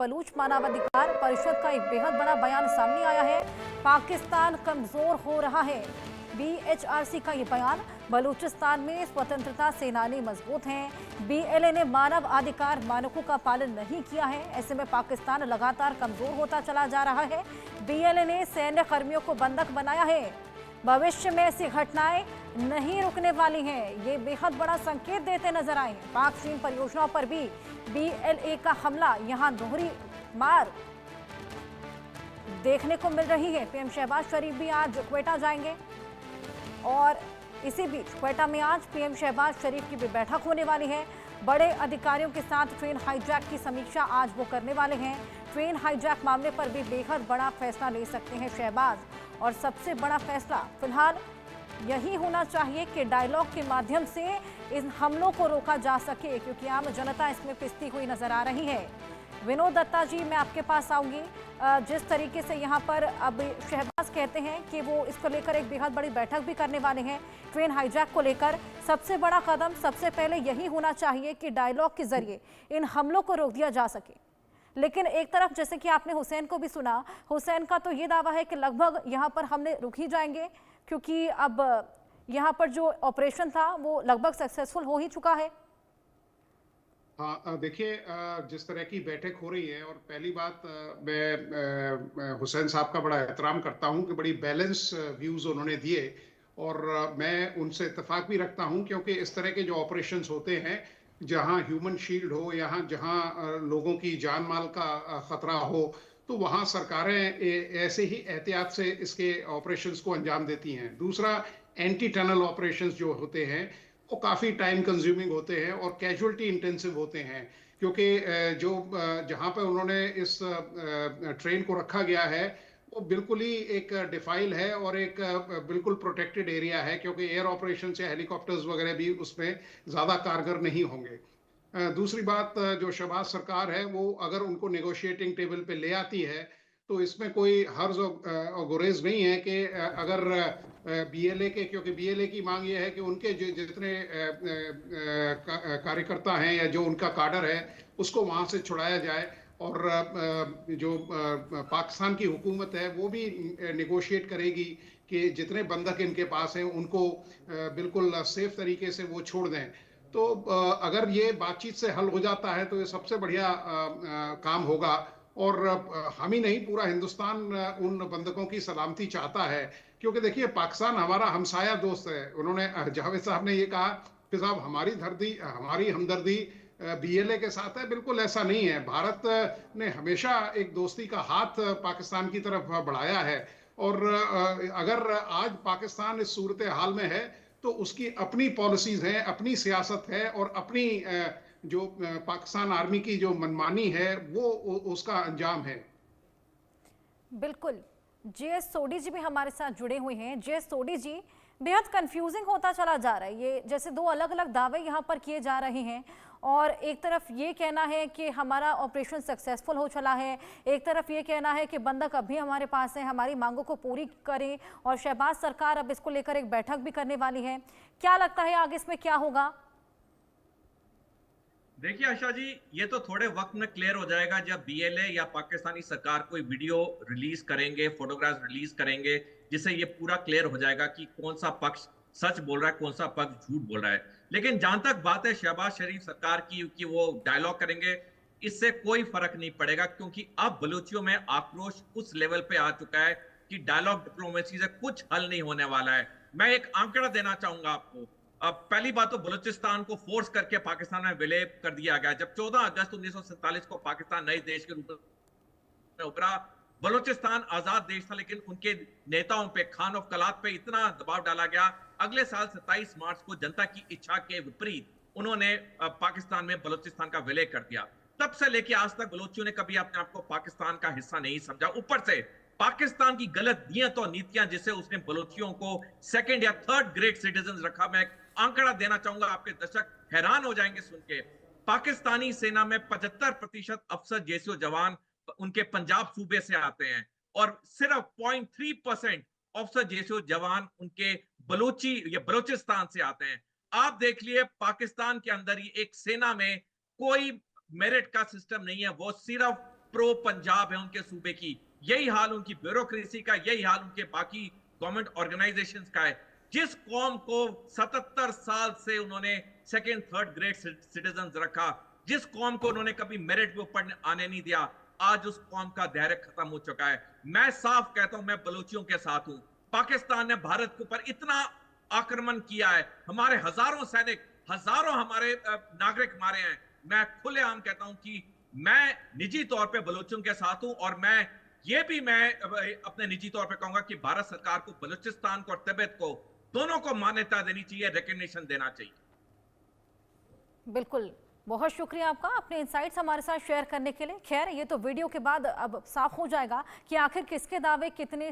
बलूच मानवाधिकार परिषद का एक बेहद बड़ा बयान सामने आया है। पाकिस्तान कमजोर हो रहा है। बीएचआरसी का ये बयान, बलूचिस्तान में स्वतंत्रता सेनानी मजबूत हैं। बीएलए ने मानव अधिकार मानकों का पालन नहीं किया है। ऐसे में पाकिस्तान लगातार कमजोर होता चला जा रहा है। बीएलए ने सैन्य कर्मियों को बंधक बनाया है। भविष्य में ऐसी घटनाएं नहीं रुकने वाली हैं। ये बेहद बड़ा संकेत देते नजर आए हैं। पाक चीन परियोजनाओं पर भी बीएलए का हमला, यहां दोहरी मार देखने को मिल रही है। पीएम शहबाज शरीफ भी आज क्वेटा जाएंगे और इसी बीच क्वेटा में आज पीएम शहबाज शरीफ की भी बैठक होने वाली है। बड़े अधिकारियों के साथ ट्रेन हाईजैक की समीक्षा आज वो करने वाले हैं। ट्रेन हाईजैक मामले पर भी बेहद बड़ा फैसला ले सकते हैं शहबाज। और सबसे बड़ा फैसला फिलहाल यही होना चाहिए कि डायलॉग के माध्यम से इन हमलों को रोका जा सके, क्योंकि आम जनता इसमें पिसती हुई नजर आ रही है। विनोद दत्ता जी, मैं आपके पास आऊंगी। जिस तरीके से यहाँ पर अब शहबाज कहते हैं कि वो इसको लेकर एक बेहद बड़ी बैठक भी करने वाले हैं ट्रेन हाईजैक को लेकर, सबसे बड़ा कदम सबसे पहले यही होना चाहिए कि डायलॉग के जरिए इन हमलों को रोक दिया जा सके। लेकिन एक तरफ जैसे कि आपने हुसैन को भी सुना, हुसैन का तो ये दावा है कि लगभग यहाँ पर हमले रुक ही जाएंगे, क्योंकि अब यहाँ पर जो ऑपरेशन था वो लगभग सक्सेसफुल हो ही चुका है। हाँ, देखिए, जिस तरह की बैठक हो रही है, और पहली बात, मैं हुसैन साहब का बड़ा एहतराम करता हूँ कि बड़ी बैलेंस व्यूज उन्होंने दिए, और मैं उनसे इत्तेफाक भी रखता हूँ, क्योंकि इस तरह के जो ऑपरेशंस होते हैं, जहाँ ह्यूमन शील्ड हो, यहाँ जहाँ लोगों की जान माल का खतरा हो, तो वहाँ सरकारें ऐसे ही एहतियात से इसके ऑपरेशंस को अंजाम देती हैं। दूसरा, एंटी टनल ऑपरेशंस जो होते हैं वो काफ़ी टाइम कंज्यूमिंग होते हैं और कैजुअल्टी इंटेंसिव होते हैं, क्योंकि जो जहाँ पे उन्होंने इस ट्रेन को रखा गया है वो बिल्कुल ही एक डिफाइल है और एक बिल्कुल प्रोटेक्टेड एरिया है, क्योंकि एयर ऑपरेशन या हेलीकॉप्टर्स वगैरह भी उसमें ज़्यादा कारगर नहीं होंगे। दूसरी बात, जो शहबाज सरकार है वो अगर उनको नेगोशिएटिंग टेबल पे ले आती है तो इसमें कोई हर्ज और गुरेज नहीं है कि अगर बीएलए के, क्योंकि बीएलए की मांग ये है कि उनके जितने कार्यकर्ता हैं या जो उनका काडर है उसको वहां से छुड़ाया जाए, और जो पाकिस्तान की हुकूमत है वो भी निगोशिएट करेगी कि जितने बंधक इनके पास हैं उनको बिल्कुल सेफ तरीके से वो छोड़ दें। तो अगर ये बातचीत से हल हो जाता है तो ये सबसे बढ़िया काम होगा, और हम ही नहीं, पूरा हिंदुस्तान उन बंधकों की सलामती चाहता है, क्योंकि देखिए पाकिस्तान हमारा हमसाया दोस्त है। उन्होंने, जावेद साहब ने ये कहा कि साहब हमारी हमदर्दी बीएलए के साथ है, बिल्कुल ऐसा नहीं है। भारत ने हमेशा एक दोस्ती का हाथ पाकिस्तान की तरफ बढ़ाया है, और अगर आज पाकिस्तान इस सूरत हाल में है तो उसकी अपनी पॉलिसीज हैं, अपनी सियासत है, और अपनी जो पाकिस्तान आर्मी की जो मनमानी है वो उसका अंजाम है। बिल्कुल। जेएस सोडी जी भी हमारे साथ जुड़े हुए हैं। जेएस सोडी जी, बेहद कंफ्यूजिंग होता चला जा रहा है। ये जैसे दो अलग अलग दावे यहाँ पर किए जा रहे हैं, और एक तरफ ये कहना है कि हमारा ऑपरेशन सक्सेसफुल हो चला है, एक तरफ ये कहना है कि बंधक अभी हमारे पास है, हमारी मांगों को पूरी करें, और शहबाज सरकार अब इसको लेकर एक बैठक भी करने वाली है। क्या लगता है आगे इसमें क्या होगा? देखिए आशा जी, ये तो थोड़े वक्त में क्लियर हो जाएगा जब बीएलए या पाकिस्तानी सरकार कोई वीडियो रिलीज करेंगे, फोटोग्राफ रिलीज करेंगे, जिससे ये पूरा क्लियर हो जाएगा कि कौन सा पक्ष सच बोल रहा है, कौन सा पक्ष झूठ बोल रहा है। लेकिन जहां तक बात है शहबाज शरीफ सरकार की कि वो डायलॉग करेंगे, इससे कोई फर्क नहीं पड़ेगा, क्योंकि अब बलूचियों में आक्रोश उस लेवल पे आ चुका है कि डायलॉग डिप्लोमेसी से कुछ हल नहीं होने वाला है। मैं एक आंकड़ा देना चाहूंगा आपको। अब पहली बात तो बलूचिस्तान को फोर्स करके पाकिस्तान में विलय कर दिया गया। जब 14 अगस्त 1947 को पाकिस्तान नए देश के रूप में उभरा, बलूचिस्तान आजाद देश था, लेकिन उनके नेताओं पे, खान ऑफ कलात पे इतना दबाव डाला गया। अगले साल 27 मार्च को जनता की इच्छा के विपरीत उन्होंने पाकिस्तान में बलूचिस्तान का विलय कर दिया। तब से लेके आज तक बलूचियों ने कभी अपने आप को पाकिस्तान का हिस्सा नहीं समझा। ऊपर से पाकिस्तान की गलत नियत और नीतियां, जिससे उसने बलूचियों को सेकंड या थर्ड ग्रेड सिटीजन रखा। मैं आंकड़ा देना चाहूंगा, आपके दर्शक हैरान हो जाएंगे सुन के। पाकिस्तानी सेना में 75% अफसर जेसीओ जवान उनके पंजाब सूबे से आते हैं, और सिर्फ 0.3% अफसर जेसीओ जवान उनके बलोची या बलोचिस्तान से आते हैं। आप देख लिए पाकिस्तान के अंदर ही एक सेना में कोई मेरिट का सिस्टम नहीं है, वो सिर्फ प्रो पंजाब है उनके सूबे की, यही हाल उनकी ब्यूरोक्रेसी का, यही हाल उनके बाकी गवर्नमेंट ऑर्गेनाइजेशंस का है। जिस कौम को 77 साल से उन्होंने सेकंड थर्ड ग्रेड सिटीजन रखा, जिस कौम को उन्होंने कभी मेरिट पे ऊपर आने नहीं दिया, आज उस कौम का धैर्य खत्म हो चुका है। मैं साफ कहता हूं, मैं बलूचियों के साथ हूं। पाकिस्तान ने भारत के ऊपर इतना आक्रमण किया है, हमारे हजारों सैनिक, हजारों हमारे नागरिक मारे हैं। मैं खुलेआम कहता हूं कि मैं निजी तौर पे बलूचियों के साथ हूं, और मैं अपने निजी तौर पे कहूंगा कि भारत सरकार को बलूचिस्तान को और तिब्बत को दोनों को मान्यता देनी चाहिए, रिकॉग्निशन देना चाहिए। बिल्कुल, बहुत शुक्रिया आपका अपने इंसाइट्स हमारे साथ शेयर करने के लिए। खैर, ये तो वीडियो के बाद अब साफ हो जाएगा कि आखिर किसके दावे कितने